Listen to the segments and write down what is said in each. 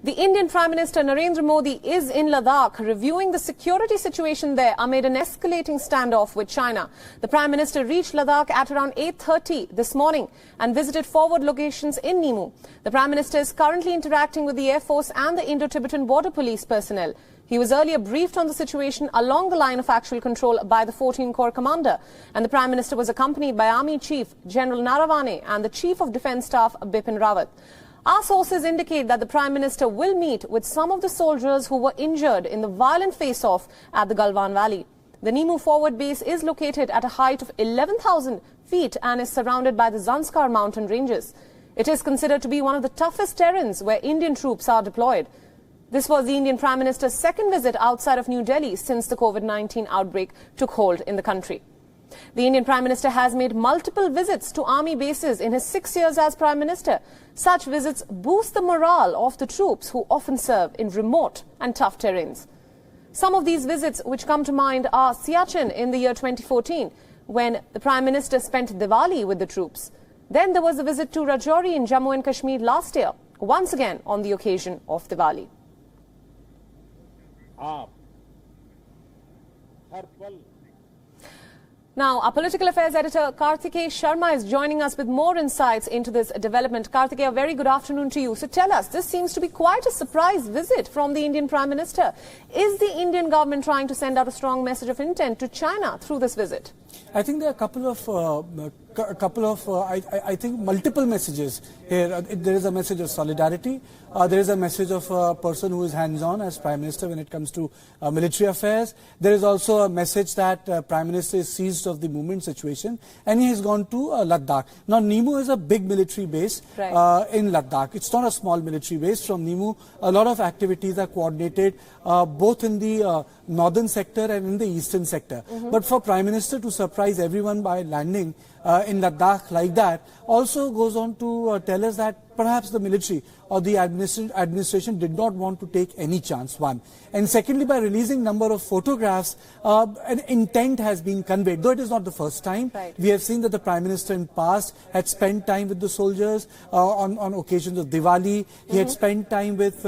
The Indian Prime Minister Narendra Modi is in Ladakh reviewing the security situation there amid an escalating standoff with China. The Prime Minister reached Ladakh at around 8:30 this morning and visited forward locations in Nimu. The Prime Minister is currently interacting with the Air Force and the Indo-Tibetan Border Police personnel. He was earlier briefed on the situation along the line of actual control by the 14 Corps commander, and the Prime Minister was accompanied by Army Chief General Narawane and the Chief of Defence Staff Bipin Rawat. Our sources indicate that the Prime Minister will meet with some of the soldiers who were injured in the violent face-off at the Galwan Valley. The Nimu forward base is located at a height of 11,000 feet and is surrounded by the Zanskar mountain ranges. It is considered to be one of the toughest terrains where Indian troops are deployed. This was the Indian Prime Minister's second visit outside of New Delhi since the COVID-19 outbreak took hold in the country. The Indian Prime Minister has made multiple visits to army bases in his 6 years as Prime Minister. Such visits boost the morale of the troops who often serve in remote and tough terrains. Some of these visits which come to mind are Siachen in the year 2014, when the Prime Minister spent Diwali with the troops. Then there was a visit to Rajouri in Jammu and Kashmir last year, once again on the occasion of Diwali. Now, our political affairs editor Karthikeya Sharma is joining us with more insights into this development. Karthikeya, a very good afternoon to you. So tell us, this seems to be quite a surprise visit from the Indian Prime Minister. Is the Indian government trying to send out a strong message of intent to China through this visit? I think there are I think multiple messages here. There is a message of solidarity. There is a message of a person who is hands-on as Prime Minister when it comes to military affairs. There is also a message that Prime Minister is seized of the movement situation and he has gone to Ladakh. Now, Nimu is a big military base in Ladakh. It's not a small military base. From Nimu, a lot of activities are coordinated both in the northern sector and in the eastern sector. But for Prime Minister to surprise everyone by landing in Ladakh like that also goes on to tell us that perhaps the military or the administration did not want to take any chance, one. And secondly, by releasing number of photographs, an intent has been conveyed, though it is not the first time. We have seen that the Prime Minister in past had spent time with the soldiers on occasions of Diwali. He had spent time with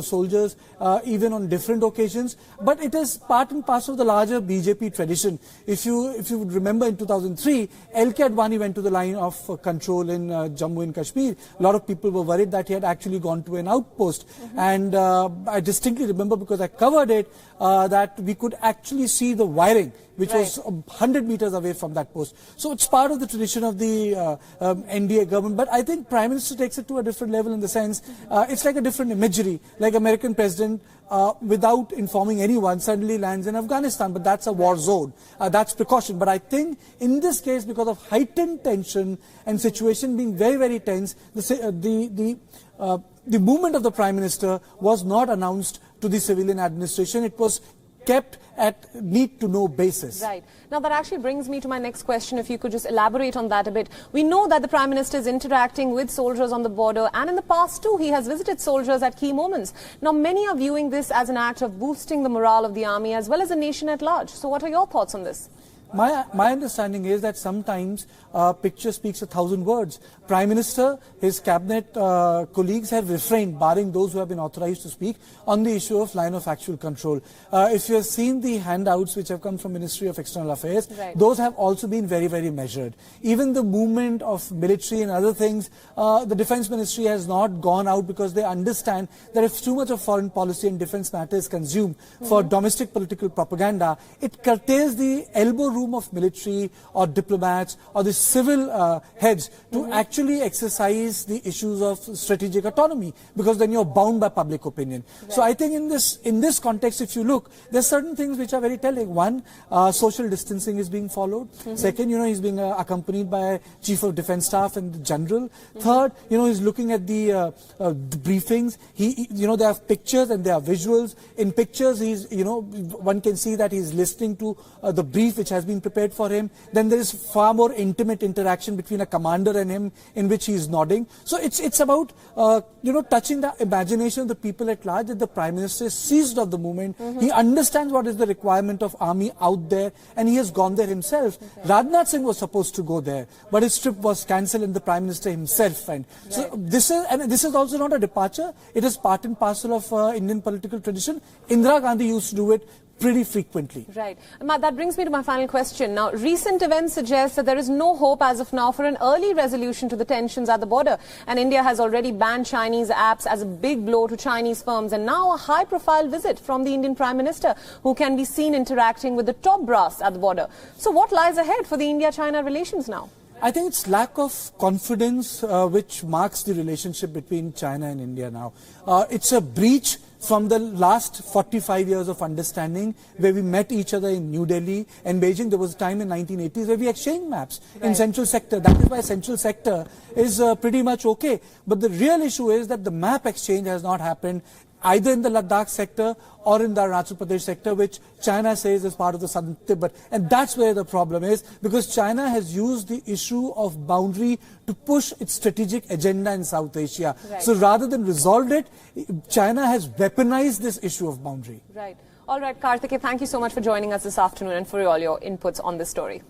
soldiers even on different occasions. But it is part and parcel of the larger BJP tradition. If you would remember in 2003, LK Advani went to the line of control in Jammu and Kashmir. A lot of people were worried that he had actually gone to an outpost. And I distinctly remember, because I covered it, that we could actually see the wiring, which was 100 meters away from that post. So it's part of the tradition of the NDA government. But I think Prime Minister takes it to a different level in the sense, it's like a different imagery, like American president without informing anyone suddenly lands in Afghanistan. But that's a war zone. That's precaution. But I think in this case, because of heightened tension and situation being very, very tense, the movement of the Prime Minister was not announced to the civilian administration. It was kept at need-to-know basis. Right. Now, that actually brings me to my next question, if you could just elaborate on that a bit. We know that the Prime Minister is interacting with soldiers on the border, and in the past too, he has visited soldiers at key moments. Now, many are viewing this as an act of boosting the morale of the army as well as the nation at large. So what are your thoughts on this? My understanding is that sometimes picture speaks 1,000 words. Prime Minister, his cabinet colleagues have refrained, barring those who have been authorized to speak, on the issue of line of actual control. If you have seen the handouts which have come from Ministry of External Affairs, those have also been very, very measured. Even the movement of military and other things, the Defence Ministry has not gone out, because they understand that if too much of foreign policy and defence matters consumed for domestic political propaganda, it curtails the elbow room of military or diplomats or the civil heads to actually exercise the issues of strategic autonomy, because then you're bound by public opinion. So I think in this context, if you look, there's certain things which are very telling. One, social distancing is being followed. Second, he's being accompanied by Chief of Defence Staff and the General. Third, he's looking at the briefings. There are pictures and there are visuals. In pictures, one can see that he's listening to the brief which has been been prepared for him. Then there is far more intimate interaction between a commander and him, in which he is nodding. So it's about touching the imagination of the people at large, that the Prime Minister is seized of the moment. He understands what is the requirement of army out there, and he has gone there himself. Rajnath Singh was supposed to go there, but his trip was cancelled, and the Prime Minister himself went. So this is also not a departure. It is part and parcel of Indian political tradition. Indira Gandhi used to do it pretty frequently. Right. That brings me to my final question. Now, recent events suggest that there is no hope as of now for an early resolution to the tensions at the border. And India has already banned Chinese apps as a big blow to Chinese firms. And now a high-profile visit from the Indian Prime Minister, who can be seen interacting with the top brass at the border. So what lies ahead for the India-China relations now? I think it's lack of confidence which marks the relationship between China and India now. It's a breach from the last 45 years of understanding, where we met each other in New Delhi and Beijing. There was a time in 1980s where we exchanged maps in central sector. That is why central sector is pretty much okay. But the real issue is that the map exchange has not happened either in the Ladakh sector or in the Arunachal Pradesh sector, which China says is part of the southern Tibet. And that's where the problem is, because China has used the issue of boundary to push its strategic agenda in South Asia. So rather than resolve it, China has weaponized this issue of boundary. Right. All right, Karthikeya, thank you so much for joining us this afternoon and for all your inputs on this story.